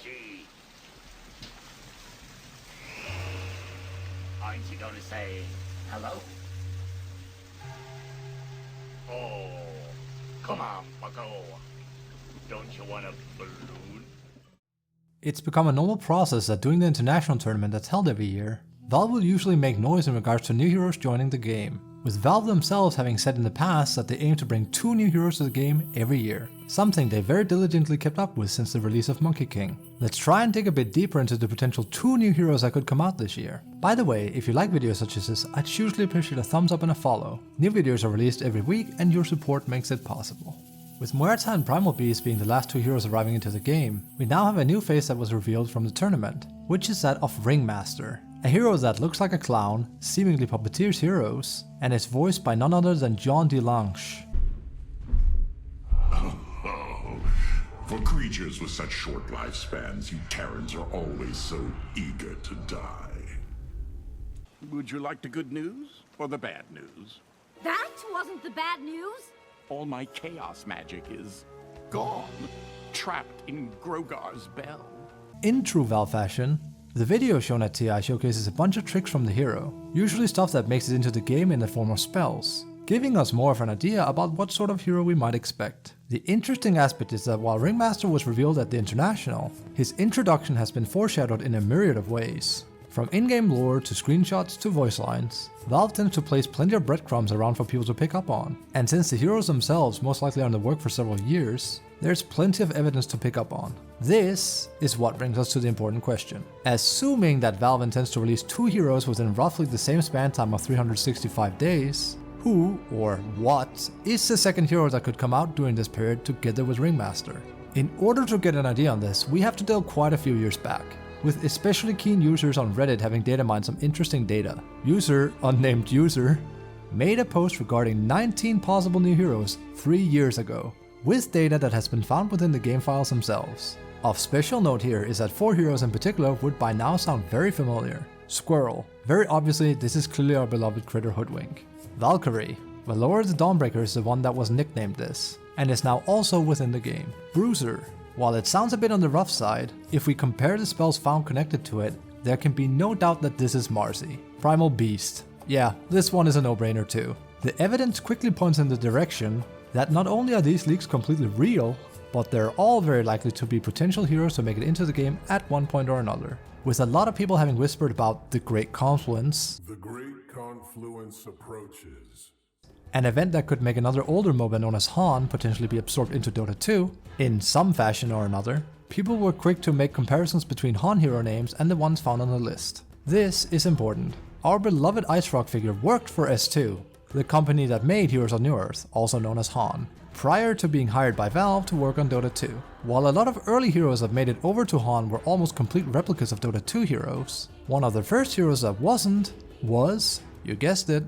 technology. Aren't you going to say hello? Oh, come on, bucko. Don't you want a balloon? It's become a normal process that during the international tournament that's held every year, Valve will usually make noise in regards to new heroes joining the game, with Valve themselves having said in the past that they aim to bring 2 new heroes to the game every year, something they very diligently kept up with since the release of Monkey King. Let's try and dig a bit deeper into the potential 2 new heroes that could come out this year. By the way, if you like videos such as this, I'd hugely appreciate a thumbs up and a follow. New videos are released every week and your support makes it possible. With Muerta and Primal Beast being the last 2 heroes arriving into the game, we now have a new face that was revealed from the tournament, which is that of Ringmaster. A hero that looks like a clown, seemingly puppeteers heroes, and is voiced by none other than John DeLange. For creatures with such short lifespans, you Terrans are always so eager to die. Would you like the good news or the bad news? That wasn't the bad news. All my chaos magic is gone, trapped in Grogar's bell. In true Valve fashion, the video shown at TI showcases a bunch of tricks from the hero, usually stuff that makes it into the game in the form of spells, giving us more of an idea about what sort of hero we might expect. The interesting aspect is that while Ringmaster was revealed at the International, his introduction has been foreshadowed in a myriad of ways. From in-game lore to screenshots to voice lines, Valve tends to place plenty of breadcrumbs around for people to pick up on. And since the heroes themselves most likely are in the work for several years, there's plenty of evidence to pick up on. This is what brings us to the important question. Assuming that Valve intends to release 2 heroes within roughly the same span time of 365 days, who, or what, is the second hero that could come out during this period together with Ringmaster? In order to get an idea on this, we have to delve quite a few years back, with especially keen users on Reddit having data mined some interesting data. User, unnamed user, made a post regarding 19 possible new heroes 3 years ago, with data that has been found within the game files themselves. Of special note here is that 4 heroes in particular would by now sound very familiar. Squirrel, very obviously this is clearly our beloved critter Hoodwink. Valkyrie, Valora the Dawnbreaker is the one that was nicknamed this, and is now also within the game. Bruiser, while it sounds a bit on the rough side, if we compare the spells found connected to it, there can be no doubt that this is Marcy. Primal Beast, yeah, this one is a no-brainer too. The evidence quickly points in the direction that not only are these leaks completely real, but they're all very likely to be potential heroes to make it into the game at one point or another. With a lot of people having whispered about the Great Confluence, The Great Confluence approaches. an event that could make another older MOBA known as Han potentially be absorbed into Dota 2, in some fashion or another, people were quick to make comparisons between Han hero names and the ones found on the list. This is important. Our beloved Ice Rock figure worked for S2, the company that made Heroes of New Earth, also known as Han, prior to being hired by Valve to work on Dota 2. While a lot of early heroes that made it over to Han were almost complete replicas of Dota 2 heroes, one of the first heroes that wasn't was, you guessed it,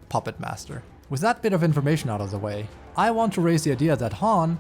Puppet Master. With that bit of information out of the way, I want to raise the idea that Han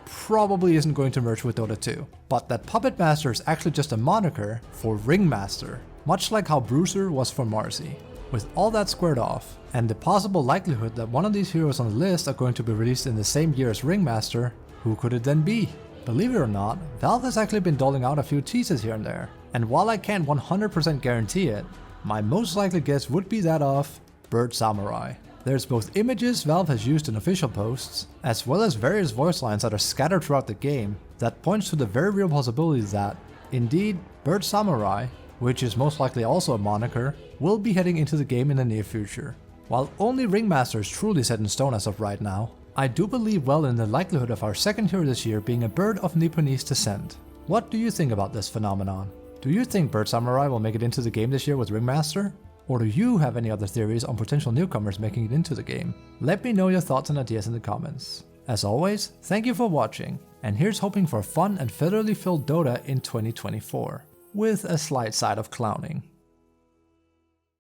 probably isn't going to merge with Dota 2, but that Puppet Master is actually just a moniker for Ringmaster, much like how Bruiser was for Marcy. With all that squared off, and the possible likelihood that one of these heroes on the list are going to be released in the same year as Ringmaster, who could it then be? Believe it or not, Valve has actually been doling out a few teases here and there, and while I can't 100% guarantee it, my most likely guess would be that of Bird Samurai. There's both images Valve has used in official posts, as well as various voice lines that are scattered throughout the game that points to the very real possibility that, indeed, Bird Samurai, which is most likely also a moniker, will be heading into the game in the near future. While only Ringmaster is truly set in stone as of right now, I do believe well in the likelihood of our second hero this year being a bird of Nipponese descent. What do you think about this phenomenon? Do you think Bird Samurai will make it into the game this year with Ringmaster? Or do you have any other theories on potential newcomers making it into the game? Let me know your thoughts and ideas in the comments. As always, thank you for watching, and here's hoping for fun and federally filled Dota in 2024, with a slight side of clowning.